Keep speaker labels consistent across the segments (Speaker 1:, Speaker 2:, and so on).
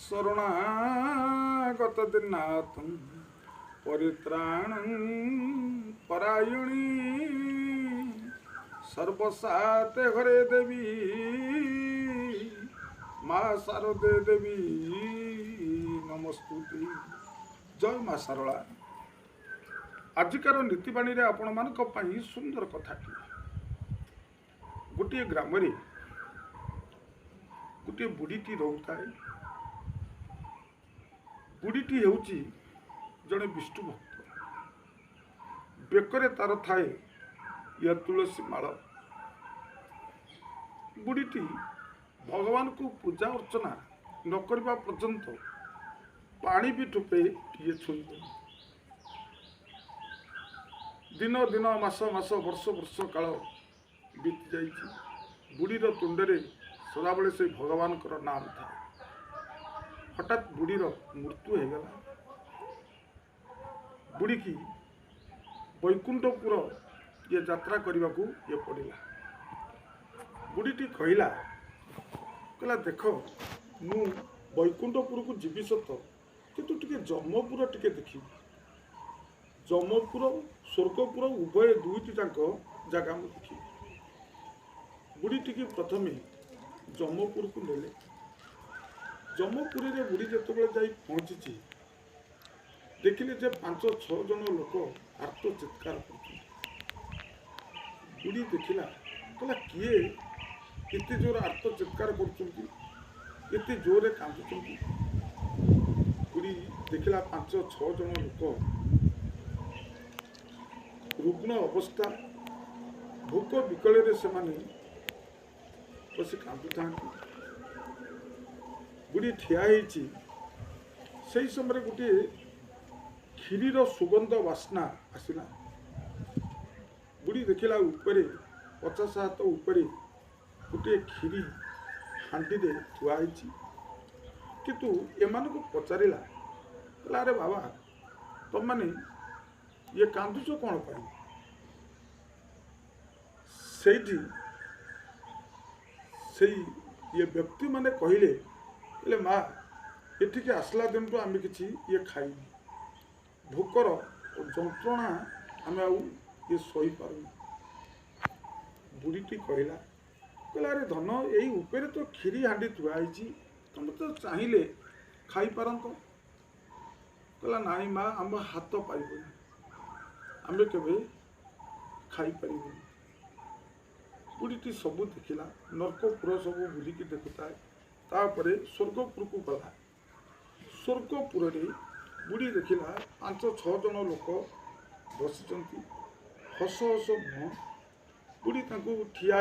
Speaker 1: शरणागत दिनाथं परित्राणं परायणी सर्वसाते घरे देवी माँ शारदे देवी नमस्तुते। जय माँ शारदा। आजिकार नीतिवाणी रे आपण मानक पई सुंदर कथाटी। गोटे ग्राम रे गोटे बुढ़ीटी रोताए। बुढ़ीटी हेउची जड़े विष्णु भक्त। बेकरे तार थाए या तुलसी माल। बुढ़ीटी भगवान को पूजा अर्चना न करबा पर्यंत पानी भी टोपे ये छुई। दिन दिन मास मास वर्ष वर्ष काल बीती जाइछि। बुढ़ीर तुंडरे सदाबले से भगवान कर नाम था। हठात बुढ़ीर मृत्यु हो गला। बुढ़ी की वैकुंठपुर ये यात्रा करने को ये पड़ा। बुढ़ीटी कहला देख मु वैकुंठपुर को जीवी सत किंतु टिके जमपुर टिके देखी। जमपुर स्वर्गपुर उभय दुईटी जगह मुझे देखी। बुढ़ीटी की प्रथमे जमपुर को नेले। जमपुरी रे बुढ़ी जिते जा पहुँची देखिले जे 5-6 जन लोक आर्त चित्कार कर। बुढ़ी देखला कहला किए एते जोर आर्त चित्कार कर, जोरे कांदुंट। बुढ़ी देखला 5-6 जन लोक रुग्ण अवस्था भोक विकल से बस कांदुता। बुढ़ी ठिया से समय गोटे क्षीर सुगंध वासना आसला। बुढ़ी देखला उपरे 50 हाथ उपरे गोटे क्षीरी हांडी दे थुआई। किंतु एमान को पचारा कहला अरे बाबा तुम मैंने ये कांदुच कौन पाई। से ये व्यक्ति माने कहले माँ एठिक आसला दिन तो आम कि ये खाई भोकर जंत्रणा आम ये सही पार। बुढ़ीटी कहला अरे धन यही उपरे तो क्षीरी हांडी थुआई तुम तो चाहिए खाई पारत। कहला नाई माँ आम हाथ पाइबनी आम केवे खाई पारिबनी। बुढ़ीटी सबू देखला नरकपुर सबू बुलिकी देखुता। तापरे स्वर्गपुर को गला। स्वर्गपुर रे बुढ़ी देखला 5-6 जन लोक बसी हस हस मुह। बुढ़ी ठिया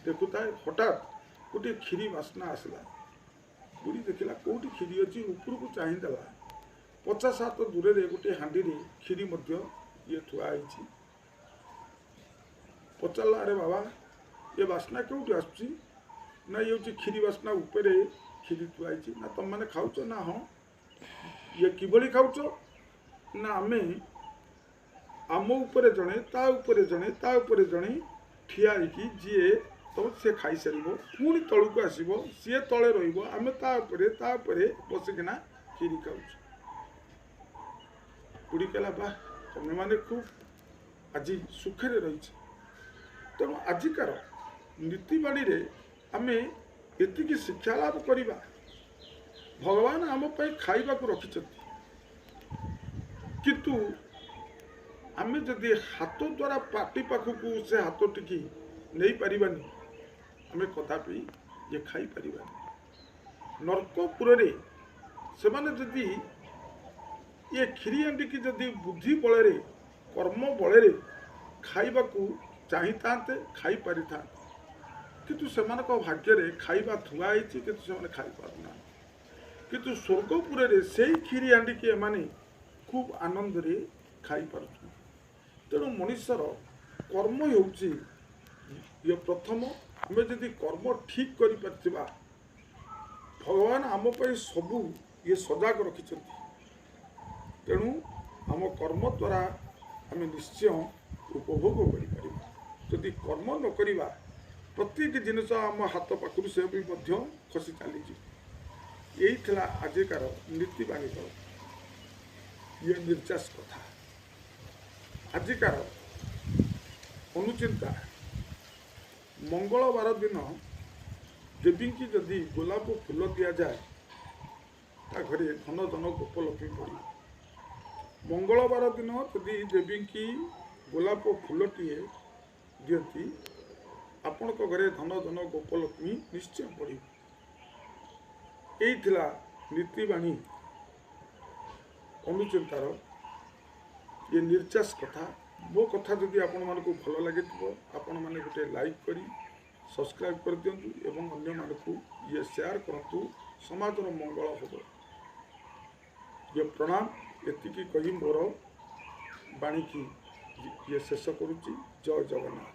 Speaker 1: देखुता। हठात गोटे क्षीरी बास्ना आसला। बुढ़ी देखला कौटी क्षीरी अच्छी ऊपर को चाहिदेला। 50 हाथ दूर रे गोटे हांडी रे क्षीरी मध्य ये थुआई। पचारा अरे बाबा ये बास्ना क्योंकि आसुची ना ये क्षीरी बास्ना उपरे क्षीरी थुआई ना तुम मैंने खाऊच ना। हाँ ये किभली खाऊच ना आमे आम उपरे जड़े ता उपरे जड़े ता उपरे जड़े ठिया जी तुम से खाई सार पुणी तलू को आसब सी तले रमें तापरे बसिकिना क्षीरी खाऊच। बुढ़ी कहला बा तुम्हें मैंने खूब आज सुखे रही। तेणु आजिकार नीतिवाणी रे आमे एतिकी शिक्षा लाभ करिबा। भगवान आम पाई खाइबा को रखिछथि किंतु आमे जदि हाथ द्वारा पाटी पाखकू से हाथ टिकी नहीं पारिबानी आमे कदापि ये खाई पारिबानी। नरकपुर रे से माने जदि ये क्षीरी हांडी की जदि बुद्धि बल कर्म बल खाइबा को चाही तांते खाई पारि थांते किंतु सेमानक भाग्य रे खाइबा थुआई किंतु से खाई पारना। किंतु स्वर्गपुर रे से क्षीरी हांडी के एमाने खूब आनंद रे खाई पारुछन। तेणु मनुष्यर कर्म होउची ये प्रथम। आम जदि कर्म ठीक करि पारथिबा भगवान आम पई सबू ये सजाग रखिछथि। तेणु आम कर्म द्वारा आम निश्चय उपभोग करि। जदि कर्म न करिबा प्रत्येक जिनस आम हाथ पाखु से भी खसी चली। यही थिला आजिकार नीतिबाणीर ये निर्चास कथा। आजिकार अनुचिंता मंगलवार दिन देवी की जदि गोलाप फूल दि जाए ता घरे धन धन गोपलक्ष्मी पड़ी। मंगलवार दिन जदि देवी की गोलाप फूलटीए दियंती आपण घरे धन धन गोपलक्ष्मी निश्चय पड़ी। यही थिला नीतिबाणी अनुचिंतार ये निर्चास कथा। मो कथा जदि आपण मानक भल लगे आपण मैंने गोटे लाइक करी सब्सक्राइब कर दिंतु एवं अन्य मानक ये शेयर करतु समाजर मंगल हो। ये प्रणाम एतिकी कही मोर बाणी की ये शेष करुच्ची। जय जगन्नाथ।